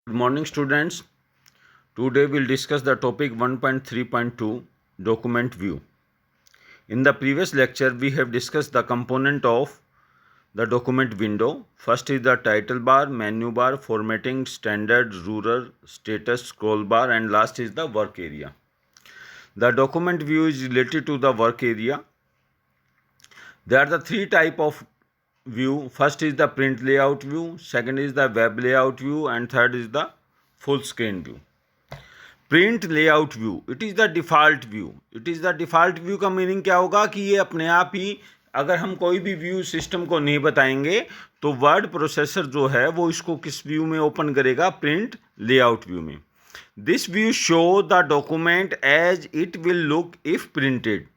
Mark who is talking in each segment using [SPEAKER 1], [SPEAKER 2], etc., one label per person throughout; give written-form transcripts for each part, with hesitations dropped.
[SPEAKER 1] Good morning, students. Today we'll discuss the topic 1.3.2 document view. In the previous lecture, we have discussed the component of the document window. First is the title bar, menu bar, formatting, standard, ruler, status, scroll bar, and last is the work area. The document view is related to the work area. There are the three type of view. First is the print layout view, second is the web layout view, and third is the full screen view. Print layout view it is the default view. It is the default view का meaning क्या होगा कि ये अपने आप ही, अगर हम कोई भी व्यू सिस्टम को नहीं बताएंगे तो वर्ड प्रोसेसर जो है वो इसको किस व्यू में ओपन करेगा, प्रिंट लेआउट व्यू में। This view show the document as it will look if printed.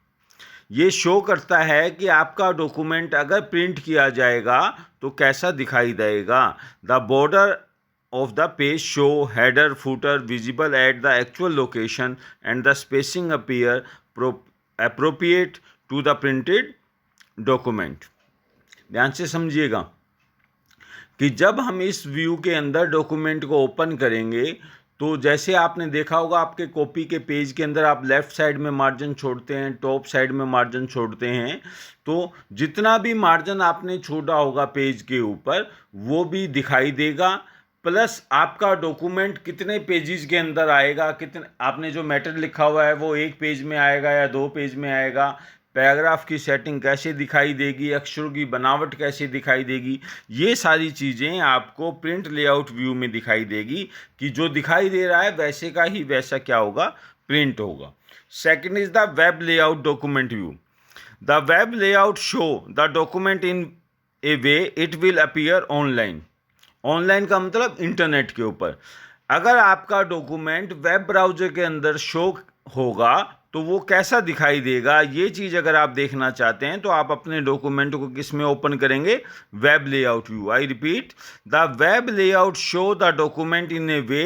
[SPEAKER 1] ये शो करता है कि आपका डॉक्यूमेंट अगर प्रिंट किया जाएगा तो कैसा दिखाई देगा। The border of the page show header footer visible at the actual location and the spacing appear appropriate to the printed document। ध्यान से समझिएगा कि जब हम इस व्यू के अंदर डॉक्यूमेंट को ओपन करेंगे तो जैसे आपने देखा होगा आपके कॉपी के पेज के अंदर आप लेफ़्ट साइड में मार्जिन छोड़ते हैं, टॉप साइड में मार्जिन छोड़ते हैं, तो जितना भी मार्जिन आपने छोड़ा होगा पेज के ऊपर वो भी दिखाई देगा। प्लस आपका डॉक्यूमेंट कितने पेजेस के अंदर आएगा, कितने आपने जो मैटर लिखा हुआ है वो एक पेज में आएगा या दो पेज में आएगा, पैराग्राफ की सेटिंग कैसे दिखाई देगी, अक्षरों की बनावट कैसे दिखाई देगी, ये सारी चीज़ें आपको प्रिंट लेआउट व्यू में दिखाई देगी कि जो दिखाई दे रहा है वैसे का ही वैसा क्या होगा, प्रिंट होगा। Second is the web layout document view. The web layout show the document in A way it will appear online. Online का मतलब इंटरनेट के ऊपर। अगर आपका डॉक्यूमेंट वेब ब्राउज़र के अंदर शो होगा तो वो कैसा दिखाई देगा, ये चीज़ अगर आप देखना चाहते हैं तो आप अपने डॉक्यूमेंट को किस में ओपन करेंगे, web layout view. I repeat, the web layout show the document in A way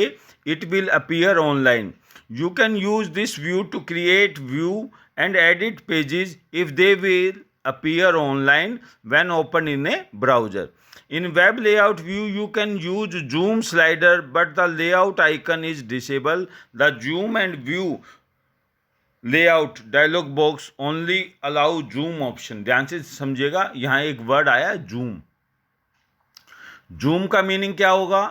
[SPEAKER 1] it will appear online. You can use this view to create view and edit pages if they will appear online when opened in a browser. In web layout view, you can use zoom slider, but the layout icon is disabled. The zoom and view layout dialog box only allow zoom option। ध्यान से समझिएगा, यहाँ एक word आया zoom। zoom का meaning क्या होगा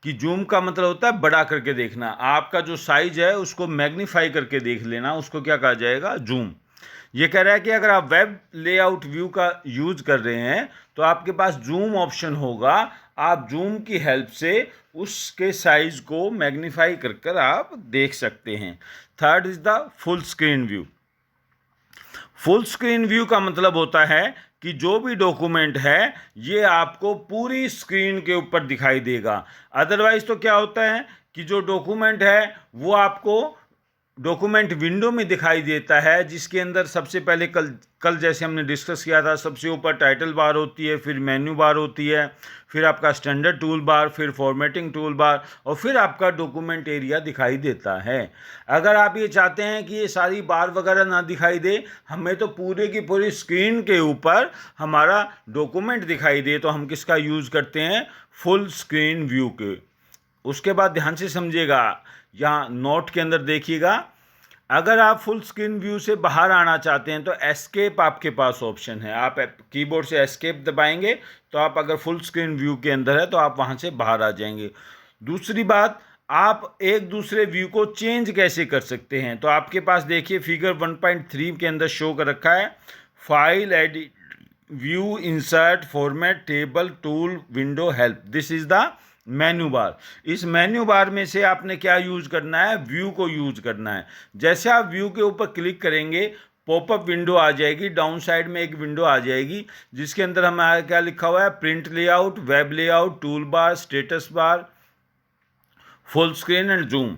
[SPEAKER 1] कि जूम का मतलब होता है बड़ा करके देखना। आपका जो साइज है उसको मैग्नीफाई करके देख लेना, उसको क्या कहा जाएगा, जूम। ये कह रहा है कि अगर आप वेब लेआउट व्यू का यूज कर रहे हैं तो आपके पास जूम ऑप्शन होगा। आप जूम की हेल्प से उसके साइज को मैग्नीफाई कर कर आप देख सकते हैं। Third is the full screen view. Full screen view का मतलब होता है कि जो भी डॉक्यूमेंट है ये आपको पूरी स्क्रीन के ऊपर दिखाई देगा। अदरवाइज तो क्या होता है कि जो डॉक्यूमेंट है वो आपको डॉक्यूमेंट विंडो में दिखाई देता है, जिसके अंदर सबसे पहले कल जैसे हमने डिस्कस किया था, सबसे ऊपर टाइटल बार होती है, फिर मेन्यू बार होती है, फिर आपका स्टैंडर्ड टूल बार, फिर फॉर्मेटिंग टूल बार, और फिर आपका डॉक्यूमेंट एरिया दिखाई देता है। अगर आप ये चाहते हैं कि ये सारी बार वगैरह ना दिखाई दे, हमें तो पूरे की पूरी स्क्रीन के ऊपर हमारा डॉक्यूमेंट दिखाई दे, तो हम किसका यूज़ करते हैं, फुल स्क्रीन व्यू के। उसके बाद ध्यान से समझिएगा, यहाँ नोट के अंदर देखिएगा, अगर आप फुल स्क्रीन व्यू से बाहर आना चाहते हैं तो एस्केप आपके पास ऑप्शन है। आप कीबोर्ड से एस्केप दबाएंगे तो आप अगर फुल स्क्रीन व्यू के अंदर है तो आप वहाँ से बाहर आ जाएंगे। दूसरी बात, आप एक दूसरे व्यू को चेंज कैसे कर सकते हैं, तो आपके पास देखिए फिगर 1.3 के अंदर शो कर रखा है, file, edit, view, insert, format, table, tool, window, help. This is the menu bar. इस मेन्यू बार में से आपने क्या यूज करना है, व्यू को यूज करना है। जैसे आप व्यू के ऊपर क्लिक करेंगे पॉपअप विंडो आ जाएगी, डाउन साइड में एक विंडो आ जाएगी जिसके अंदर हमारा क्या लिखा हुआ है, print layout, web layout, tool bar, status bar, full screen and zoom.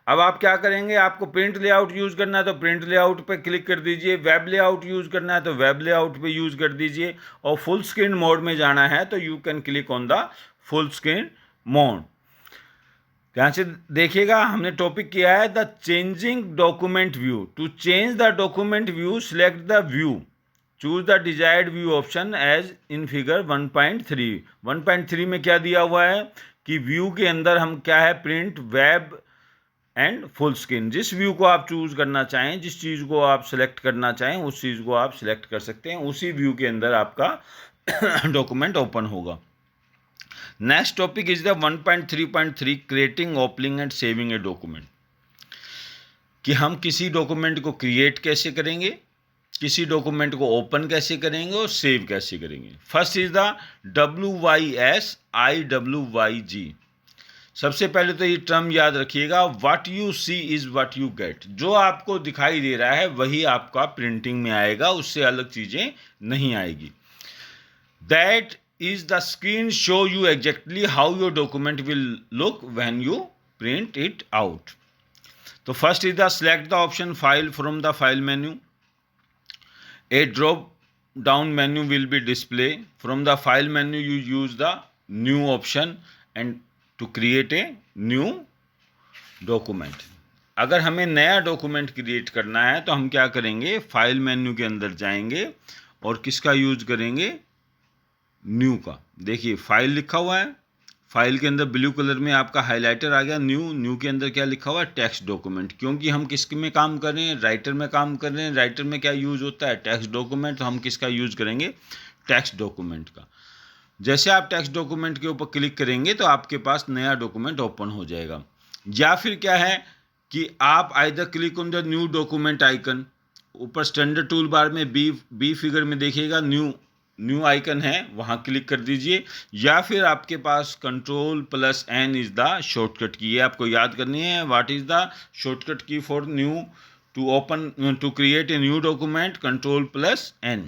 [SPEAKER 1] अब आप क्या करेंगे, आपको प्रिंट लेआउट यूज़ करना है तो प्रिंट लेआउट पे क्लिक कर दीजिए, वेब लेआउट यूज़ करना है तो वेब लेआउट पे यूज़ कर दीजिए, और फुल स्क्रीन मोड में जाना है तो you can click on the full screen mode. ध्यान से देखिएगा, हमने टॉपिक किया है the changing document view. To change the document view select the view, choose the desired view option as in figure 1.3। 1.3 में क्या दिया हुआ है कि व्यू के अंदर हम क्या है, print, web and full screen. जिस व्यू को आप चूज करना चाहें, जिस चीज़ को आप सेलेक्ट करना चाहें, उस चीज़ को आप सिलेक्ट कर सकते हैं। उसी व्यू के अंदर आपका डॉक्यूमेंट ओपन होगा। Next topic is the 1.3.3 creating, opening and saving a document. कि हम किसी डॉक्यूमेंट को क्रिएट कैसे करेंगे, किसी डॉक्यूमेंट को ओपन कैसे करेंगे और सेव कैसे करेंगे। First is the WYSIWYG। सबसे पहले तो ये टर्म याद रखिएगा, what you see is what you get. जो आपको दिखाई दे रहा है वही आपका प्रिंटिंग में आएगा, उससे अलग चीजें नहीं आएगी। That is the screen show you exactly how your document will look when you print it out. तो first is the select the option file from the file menu. A drop down menu will be display. From the file menu you use the new option and to create a new document. अगर हमें नया document create करना है तो हम क्या करेंगे, file menu के अंदर जाएंगे और किसका यूज करेंगे, न्यू का। देखिए फाइल लिखा हुआ है, फाइल के अंदर ब्लू कलर में आपका हाइलाइटर आ गया, न्यू के अंदर क्या लिखा हुआ है, टेक्स्ट डॉक्यूमेंट। क्योंकि हम किस में काम कर रहे हैं, राइटर में काम कर रहे हैं। राइटर में क्या यूज होता है, टेक्स्ट डॉक्यूमेंट। तो हम किसका यूज करेंगे, टेक्स्ट डॉक्यूमेंट का। जैसे आप टेक्स्ट डॉक्यूमेंट के ऊपर क्लिक करेंगे तो आपके पास नया डॉक्यूमेंट ओपन हो जाएगा। या फिर क्या है कि आप either click on the new document icon, ऊपर स्टैंडर्ड टूल बार में बी फिगर में देखिएगा न्यू आइकन है, वहाँ क्लिक कर दीजिए। या फिर आपके पास Ctrl+N इज द शॉर्टकट की, ये आपको याद करनी है। What is the shortcut key for new to open to create a new document, Ctrl+N।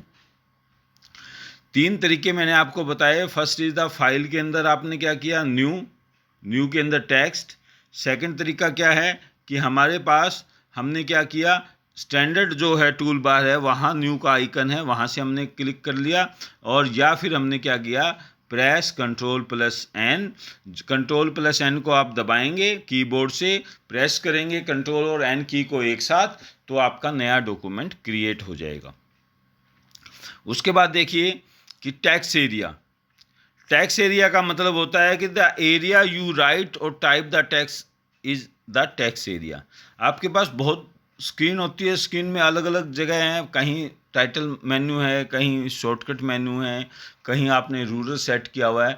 [SPEAKER 1] तीन तरीके मैंने आपको बताए। फर्स्ट इज द फाइल के अंदर आपने क्या किया, न्यू के अंदर टेक्स्ट। सेकंड तरीका क्या है कि हमारे पास हमने क्या किया, स्टैंडर्ड जो है टूल बार है वहाँ न्यू का आइकन है, वहाँ से हमने क्लिक कर लिया। और या फिर हमने क्या किया, प्रेस Ctrl+N। Ctrl+N को आप दबाएंगे कीबोर्ड से, प्रेस करेंगे Ctrl और N की को एक साथ, तो आपका नया डॉक्यूमेंट क्रिएट हो जाएगा। उसके बाद देखिए कि टैक्स एरिया। टैक्स एरिया का मतलब होता है कि द एरिया यू राइट और type the text is the text area. आपके पास बहुत स्क्रीन होती है, स्क्रीन में अलग अलग जगह हैं, कहीं टाइटल मेन्यू है, कहीं शॉर्टकट मेन्यू है, कहीं आपने रूलर सेट किया हुआ है।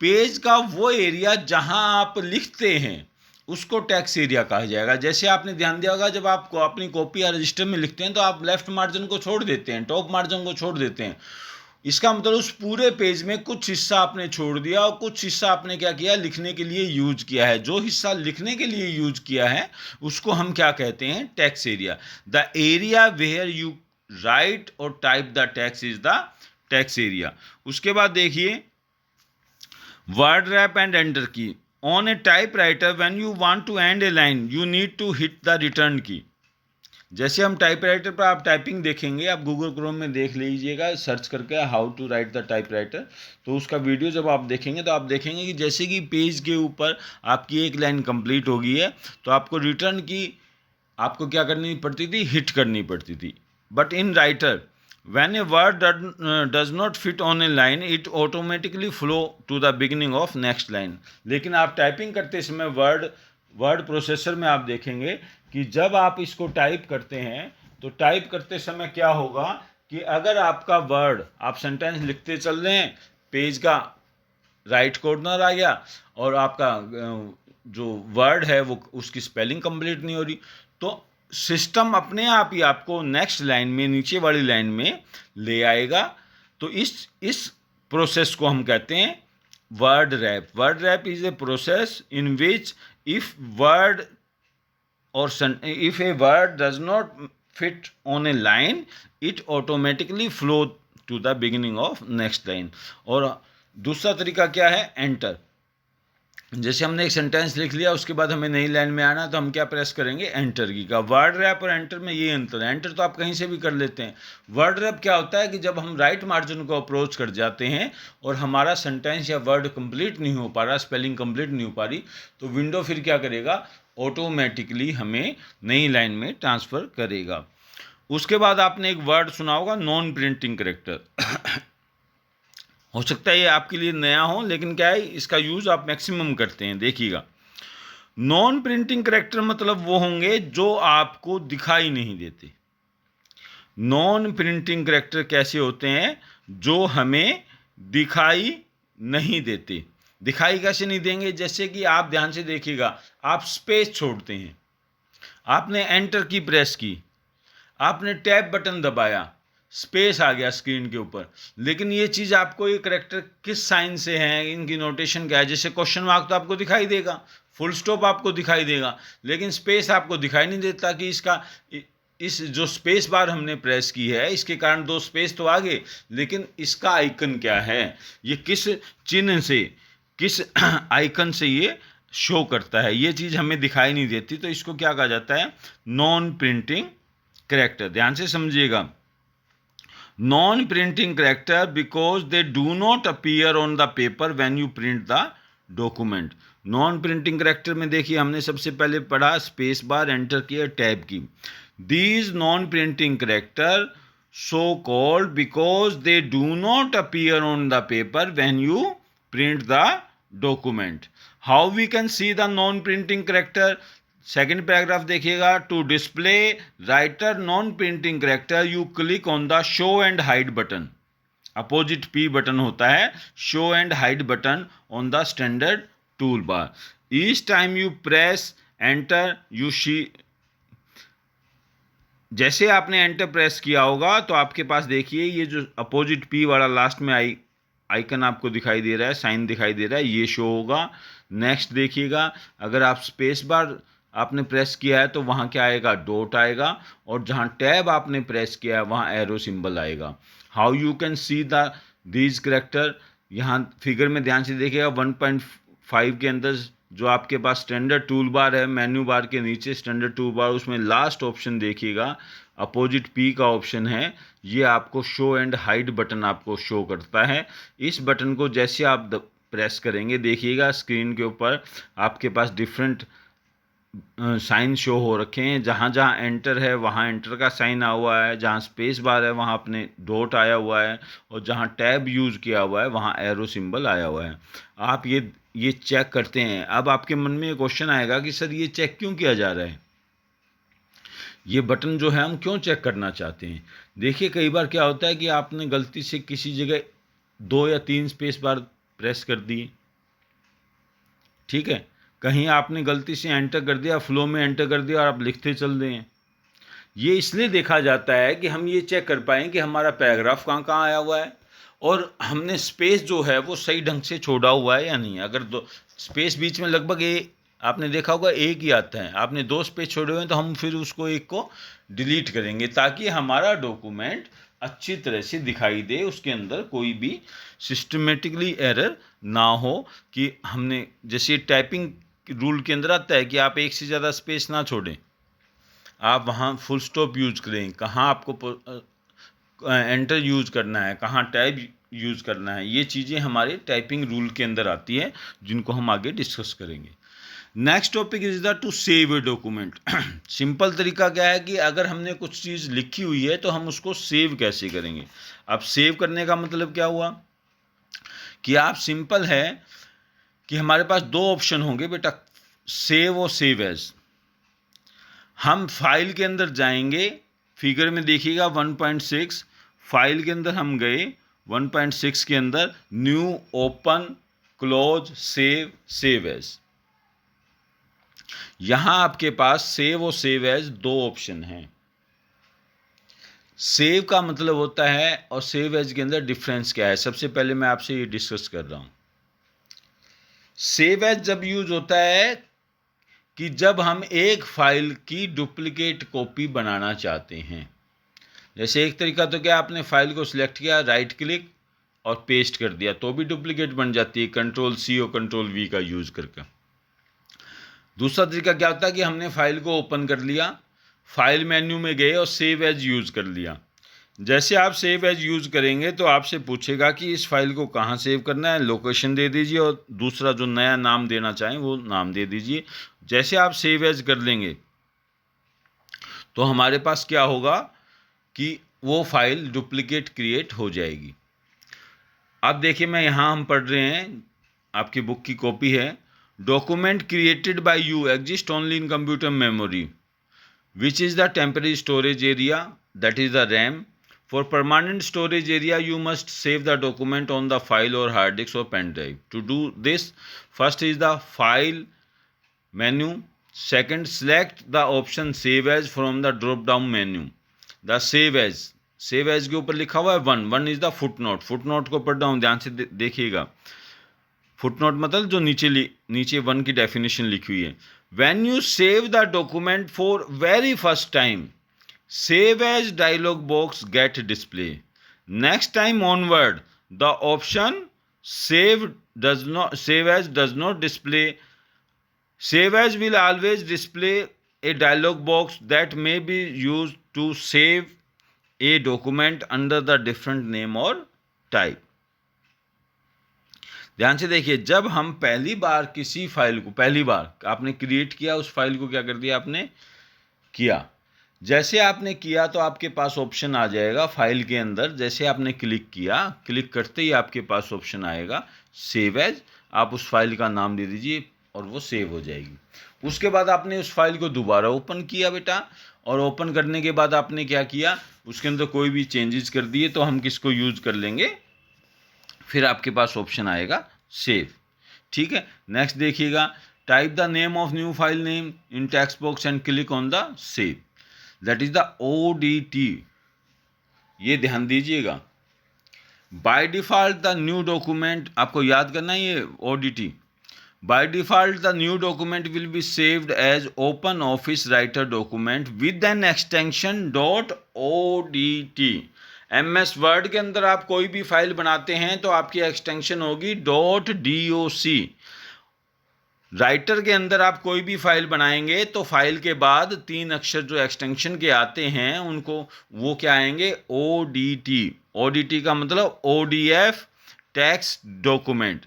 [SPEAKER 1] पेज का वो एरिया जहां आप लिखते हैं उसको टैक्स एरिया कहा जाएगा। जैसे आपने ध्यान दिया होगा, जब आप अपनी कॉपी या रजिस्टर में लिखते हैं तो आप लेफ्ट मार्जिन को छोड़ देते हैं, टॉप मार्जिन को छोड़ देते हैं। इसका मतलब उस पूरे पेज में कुछ हिस्सा आपने छोड़ दिया और कुछ हिस्सा आपने क्या किया, लिखने के लिए यूज किया है। जो हिस्सा लिखने के लिए यूज किया है उसको हम क्या कहते हैं, text area. The area where you write और type the text is the text area. उसके बाद देखिए word wrap and enter key. On a typewriter when you want to end a line you need to hit the return key. जैसे हम typewriter पर आप typing देखेंगे, आप Google Chrome में देख लीजिएगा सर्च करके how to write the typewriter, तो उसका वीडियो जब आप देखेंगे तो आप देखेंगे कि जैसे कि पेज के ऊपर आपकी एक लाइन कंप्लीट हो गई है तो आपको रिटर्न की आपको क्या करनी पड़ती थी, हिट करनी पड़ती थी। But in writer when a word does not fit on a line it automatically flow to the beginning of next line। लेकिन आप टाइपिंग करते समय वर्ड प्रोसेसर में आप देखेंगे कि जब आप इसको टाइप करते हैं तो टाइप करते समय क्या होगा कि अगर आपका वर्ड, आप सेंटेंस लिखते चल रहे हैं, पेज का राइट कॉर्नर आ गया और आपका जो वर्ड है वो उसकी स्पेलिंग कंप्लीट नहीं हो रही, तो सिस्टम अपने आप ही आपको नेक्स्ट लाइन में, नीचे वाली लाइन में ले आएगा। तो इस प्रोसेस को हम कहते हैं word rap. Word rap is a process in which if a word does not fit on a line it automatically flow to the beginning of next line। और दूसरा तरीका क्या है, एंटर। जैसे हमने एक सेंटेंस लिख लिया, उसके बाद हमें नई लाइन में आना तो हम क्या प्रेस करेंगे, एंटर की का। वर्ड रैप और एंटर में ये अंतर है। एंटर तो आप कहीं से भी कर लेते हैं। वर्ड रैप क्या होता है कि जब हम राइट मार्जिन को अप्रोच कर जाते हैं और हमारा सेंटेंस या वर्ड कंप्लीट नहीं हो पा रहा, स्पेलिंग कंप्लीट नहीं हो पा रही, तो विंडो फिर क्या करेगा, ऑटोमेटिकली हमें नई लाइन में ट्रांसफ़र करेगा। उसके बाद आपने एक वर्ड सुना होगा, नॉन प्रिंटिंग करेक्टर। हो सकता है ये आपके लिए नया हो, लेकिन क्या है, इसका यूज़ आप मैक्सिमम करते हैं। देखिएगा, नॉन प्रिंटिंग कैरेक्टर मतलब वो होंगे जो आपको दिखाई नहीं देते। नॉन प्रिंटिंग कैरेक्टर कैसे होते हैं? जो हमें दिखाई नहीं देते। दिखाई कैसे नहीं देंगे? जैसे कि आप ध्यान से देखिएगा, आप स्पेस छोड़ते हैं, आपने एंटर की प्रेस की, आपने टैब बटन दबाया, स्पेस आ गया स्क्रीन के ऊपर, लेकिन ये चीज़ आपको, ये करेक्टर किस साइन से है, इनकी नोटेशन क्या है? जैसे क्वेश्चन मार्क तो आपको दिखाई देगा, फुल स्टॉप आपको दिखाई देगा, लेकिन स्पेस आपको दिखाई नहीं देता कि इसका इस जो स्पेस बार हमने प्रेस की है, इसके कारण दो स्पेस तो आ गए, लेकिन इसका आइकन क्या है, ये किस चिन्ह से, किस आइकन से ये शो करता है, ये चीज़ हमें दिखाई नहीं देती। तो इसको क्या कहा जाता है? Non printing character. ध्यान से समझिएगा, non printing character because they do not appear on the paper when you print the document. Non printing character में देखिए, हमने सबसे पहले पढ़ा स्पेस बार, एंटर किया, टैब की। These non printing character so called because they do not appear on the paper when you print the document. How we can see the non printing character? Second paragraph देखिएगा, to display writer non printing character you click on the show and hide button. Opposite P button होता है, show and hide button on the standard tool bar. Each time you press enter you see, जैसे आपने enter press किया होगा तो आपके पास देखिए ये जो अपोजिट पी वाला लास्ट में आइकन आपको दिखाई दे रहा है, साइन दिखाई दे रहा है, ये शो होगा। नेक्स्ट देखिएगा, अगर आप स्पेस बार आपने प्रेस किया है तो वहाँ क्या आएगा? डॉट आएगा, और जहाँ टैब आपने प्रेस किया है वहाँ एरो सिंबल आएगा। How you can see the these character, यहाँ फिगर में ध्यान से देखिएगा, 1.5 के अंदर जो आपके पास स्टैंडर्ड टूल बार है, मेन्यू बार के नीचे स्टैंडर्ड टूल बार, उसमें लास्ट ऑप्शन देखिएगा, अपोजिट पी का ऑप्शन है, ये आपको शो एंड हाइड बटन आपको शो करता है। इस बटन को जैसे आप प्रेस करेंगे, देखिएगा स्क्रीन के ऊपर आपके पास डिफरेंट साइन शो हो रखे हैं। जहाँ जहाँ एंटर है वहाँ एंटर का साइन आया हुआ है, जहाँ स्पेस बार है वहाँ अपने डॉट आया हुआ है, और जहाँ टैब यूज़ किया हुआ है वहाँ एरो सिंबल आया हुआ है। आप ये चेक करते हैं। अब आपके मन में ये क्वेश्चन आएगा कि सर ये चेक क्यों किया जा रहा है, ये बटन जो है हम क्यों चेक करना चाहते हैं? देखिए, कई बार क्या होता है कि आपने गलती से किसी जगह 2 या 3 स्पेस बार प्रेस कर दिए, ठीक है, कहीं आपने गलती से एंटर कर दिया, फ्लो में एंटर कर दिया और आप लिखते चल रहे हैं। ये इसलिए देखा जाता है कि हम ये चेक कर पाएँ कि हमारा पैराग्राफ कहाँ कहाँ आया हुआ है, और हमने स्पेस जो है वो सही ढंग से छोड़ा हुआ है या नहीं। अगर दो स्पेस बीच में लगभग आपने देखा होगा एक ही आता है, आपने 2 स्पेस छोड़े हुए हैं तो हम फिर उसको एक को डिलीट करेंगे ताकि हमारा डॉक्यूमेंट अच्छी तरह से दिखाई दे, उसके अंदर कोई भी सिस्टमेटिकली एरर ना हो। कि हमने जैसे टाइपिंग रूल के अंदर आता है कि आप एक से ज़्यादा स्पेस ना छोड़ें, आप वहाँ फुल स्टॉप यूज़ करें, कहाँ आपको एंटर यूज़ करना है, कहाँ टैब यूज़ करना है, ये चीज़ें हमारे टाइपिंग रूल के अंदर आती है, जिनको हम आगे डिस्कस करेंगे। Next topic is the two save a document. Simple तरीका क्या है कि अगर हमने कुछ चीज़ लिखी हुई है तो हम उसको सेव कैसे करेंगे। अब सेव करने का मतलब क्या हुआ कि आप सिंपल है कि हमारे पास 2 ऑप्शन होंगे बेटा, सेव और सेव एज। हम फाइल के अंदर जाएंगे, फिगर में देखिएगा 1.6, फाइल के अंदर हम गए, 1.6 के अंदर new, open, close, save, save as. यहां आपके पास सेव और सेव एज 2 ऑप्शन हैं। सेव का मतलब होता है और सेव एज के अंदर डिफरेंस क्या है, सबसे पहले मैं आपसे ये डिस्कस कर रहा हूं। सेव एज जब यूज होता है कि जब हम एक फाइल की डुप्लीकेट कॉपी बनाना चाहते हैं। जैसे एक तरीका तो क्या, आपने फाइल को सिलेक्ट किया, राइट क्लिक और पेस्ट कर दिया तो भी डुप्लीकेट बन जाती है, Ctrl+C और Ctrl+V का यूज़ करके। दूसरा तरीका क्या होता है कि हमने फाइल को ओपन कर लिया, फाइल मेन्यू में गए और सेव एज यूज़ कर लिया। जैसे आप सेव एज यूज़ करेंगे तो आपसे पूछेगा कि इस फाइल को कहाँ सेव करना है, लोकेशन दे दीजिए और दूसरा जो नया नाम देना चाहें वो नाम दे दीजिए। जैसे आप सेव एज कर लेंगे तो हमारे पास क्या होगा कि वो फाइल डुप्लीकेट क्रिएट हो जाएगी। अब देखिए मैं यहाँ हम पढ़ रहे हैं, आपकी बुक की कॉपी है, document created by you exist only in computer memory which is the temporary storage area, that is the RAM. For permanent storage area you must save the document on the file or hard disk or pen drive. To do this, first is the file menu, second select the option save as from the drop down menu. The save as के ऊपर लिखा हुआ है one is the footnote, footnote को पढ़ रहा हूँ, ध्यान से देखिएगा। फुटनोट मतलब जो नीचे वन की डेफिनेशन लिखी हुई है। When you save the document for very first time, save as dialog box get display. Next time onward, the option save as does not display. Save as will always display a dialog box that may be used to save a document under the different name or type. ध्यान से देखिए, जब हम पहली बार किसी file को, पहली बार आपने क्रिएट किया, उस फाइल को क्या कर दिया आपने किया, जैसे आपने किया तो आपके पास ऑप्शन आ जाएगा फाइल के अंदर, जैसे आपने क्लिक किया, क्लिक करते ही आपके पास ऑप्शन आएगा सेव एज, आप उस फाइल का नाम दे दीजिए और वो सेव हो जाएगी। उसके बाद आपने उस फाइल को दोबारा ओपन किया बेटा, और ओपन करने के बाद आपने क्या किया, उसके अंदर कोई भी चेंजेस कर दिए, तो हम किसको यूज कर लेंगे, फिर आपके पास ऑप्शन आएगा सेव। ठीक है, नेक्स्ट देखिएगा, type the name of new file name in text box and click on the save, that is the ODT। ये ध्यान दीजिएगा, by default the new document, आपको याद करना है ये ODT। By default the new document will be saved as open office writer document with an extension .ODT। MS Word के अंदर आप कोई भी फाइल बनाते हैं तो आपकी एक्सटेंशन होगी .DOC। राइटर के अंदर आप कोई भी फाइल बनाएंगे तो फाइल के बाद 3 अक्षर जो एक्सटेंशन के आते हैं उनको, वो क्या आएंगे, ODT। ODT का मतलब ODF टेक्स्ट डॉक्यूमेंट।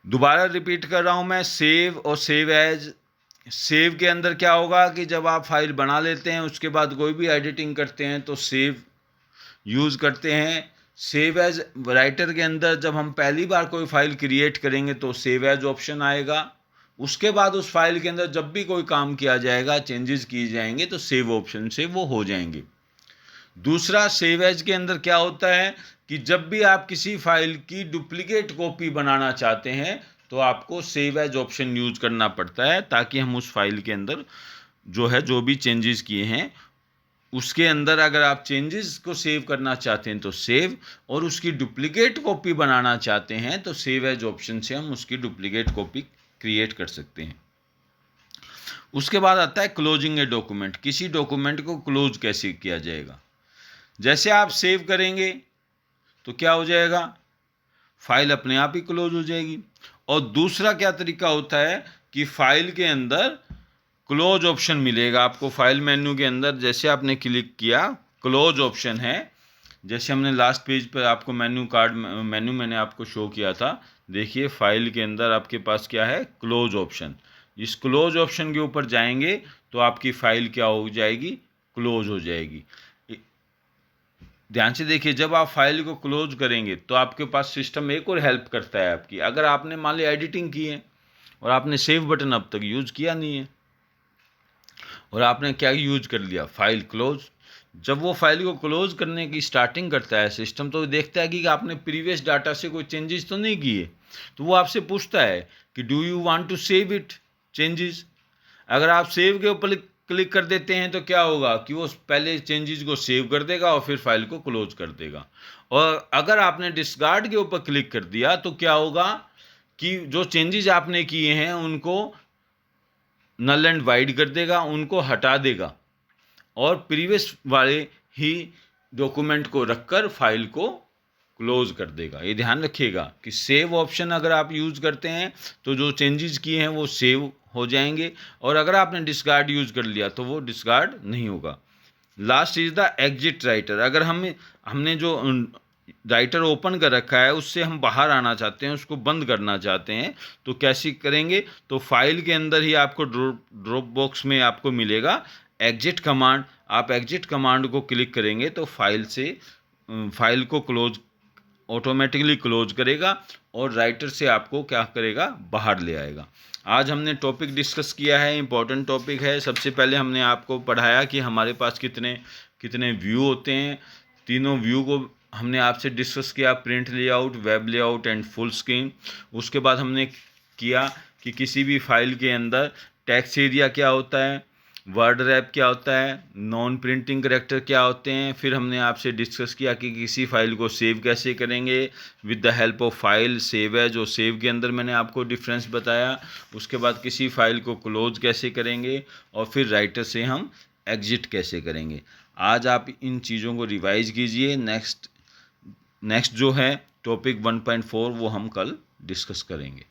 [SPEAKER 1] दोबारा रिपीट कर रहा हूं मैं, सेव और सेव एज। सेव के अंदर क्या होगा कि जब आप फाइल बना लेते हैं उसके बाद कोई भी एडिटिंग करते हैं तो सेव यूज़ करते हैं। सेव एज राइटर के अंदर जब हम पहली बार कोई फाइल क्रिएट करेंगे तो सेव एज ऑप्शन आएगा। उसके बाद उस फाइल के अंदर जब भी कोई काम किया जाएगा, चेंजेस किए जाएंगे तो सेव ऑप्शन से वो हो जाएंगे। दूसरा, सेव एज के अंदर क्या होता है कि जब भी आप किसी फाइल की डुप्लीकेट कॉपी बनाना चाहते हैं तो आपको सेव एज ऑप्शन यूज करना पड़ता है, ताकि हम उस फाइल के अंदर जो भी चेंजेस किए हैं उसके अंदर अगर आप चेंजेस को सेव करना चाहते हैं तो सेव, और उसकी डुप्लीकेट कॉपी बनाना चाहते हैं तो सेव एज ऑप्शन से हम उसकी डुप्लीकेट कॉपी क्रिएट कर सकते हैं। उसके बाद आता है क्लोजिंग ए डॉक्यूमेंट। किसी डॉक्यूमेंट को क्लोज कैसे किया जाएगा, जैसे आप सेव करेंगे तो क्या हो जाएगा, फाइल अपने आप ही क्लोज हो जाएगी। और दूसरा क्या तरीका होता है कि फाइल के अंदर क्लोज ऑप्शन मिलेगा आपको। फाइल मेन्यू के अंदर जैसे आपने क्लिक किया, क्लोज ऑप्शन है, जैसे हमने लास्ट पेज पर आपको मेन्यू मैंने आपको शो किया था, देखिए फाइल के अंदर आपके पास क्या है, क्लोज ऑप्शन। इस क्लोज ऑप्शन के ऊपर जाएंगे तो आपकी फाइल क्या हो जाएगी, क्लोज हो जाएगी। ध्यान से देखिए, जब आप फाइल को क्लोज करेंगे तो आपके पास सिस्टम एक और हेल्प करता है आपकी। अगर आपने मान लिया एडिटिंग की है और आपने सेव बटन अब तक यूज किया नहीं है और आपने क्या यूज कर लिया, फाइल क्लोज, जब वो फाइल को क्लोज करने की स्टार्टिंग करता है सिस्टम तो देखता है कि आपने प्रीवियस डाटा से कोई चेंजेस तो नहीं किए, तो वो आपसे पूछता है कि do you want to save it changes. अगर आप सेव के ऊपर क्लिक कर देते हैं तो क्या होगा कि वो पहले चेंजेस को सेव कर देगा और फिर फाइल को क्लोज कर देगा। और अगर आपने डिस्कार्ड के ऊपर क्लिक कर दिया तो क्या होगा कि जो चेंजेस आपने किए हैं उनको नल एंड वाइड कर देगा, उनको हटा देगा और प्रीवियस वाले ही डॉक्यूमेंट को रखकर फाइल को क्लोज कर देगा। ये ध्यान रखिएगा कि सेव ऑप्शन अगर आप यूज़ करते हैं तो जो चेंजेस किए हैं वो सेव हो जाएंगे, और अगर आपने डिस्कार्ड यूज़ कर लिया तो वो डिस्कार्ड नहीं होगा। Last is the exit writer. अगर हमने जो राइटर ओपन कर रखा है उससे हम बाहर आना चाहते हैं, उसको बंद करना चाहते हैं, तो कैसे करेंगे, तो फाइल के अंदर ही आपको ड्रॉप बॉक्स में आपको मिलेगा एग्जिट कमांड। आप एग्जिट कमांड को क्लिक करेंगे तो फाइल को क्लोज ऑटोमेटिकली क्लोज करेगा और राइटर से आपको क्या करेगा, बाहर ले आएगा। आज हमने टॉपिक डिस्कस किया है, इम्पोर्टेंट टॉपिक है। सबसे पहले हमने आपको पढ़ाया कि हमारे पास कितने कितने व्यू होते हैं। तीनों व्यू को हमने आपसे डिस्कस किया, print layout, web layout and full screen. उसके बाद हमने किया कि किसी भी फाइल के अंदर टेक्स्ट एरिया क्या होता है, वर्ड रैप क्या होता है, नॉन प्रिंटिंग करैक्टर क्या होते हैं। फिर हमने आपसे डिस्कस किया कि किसी फाइल को सेव कैसे करेंगे with the help of file save है, जो सेव के अंदर मैंने आपको डिफरेंस बताया। उसके बाद किसी फाइल को क्लोज कैसे करेंगे और फिर राइटर से हम एग्जिट कैसे करेंगे। आज आप इन चीज़ों को रिवाइज कीजिए। नेक्स्ट जो है टॉपिक 1.4 वो हम कल डिस्कस करेंगे।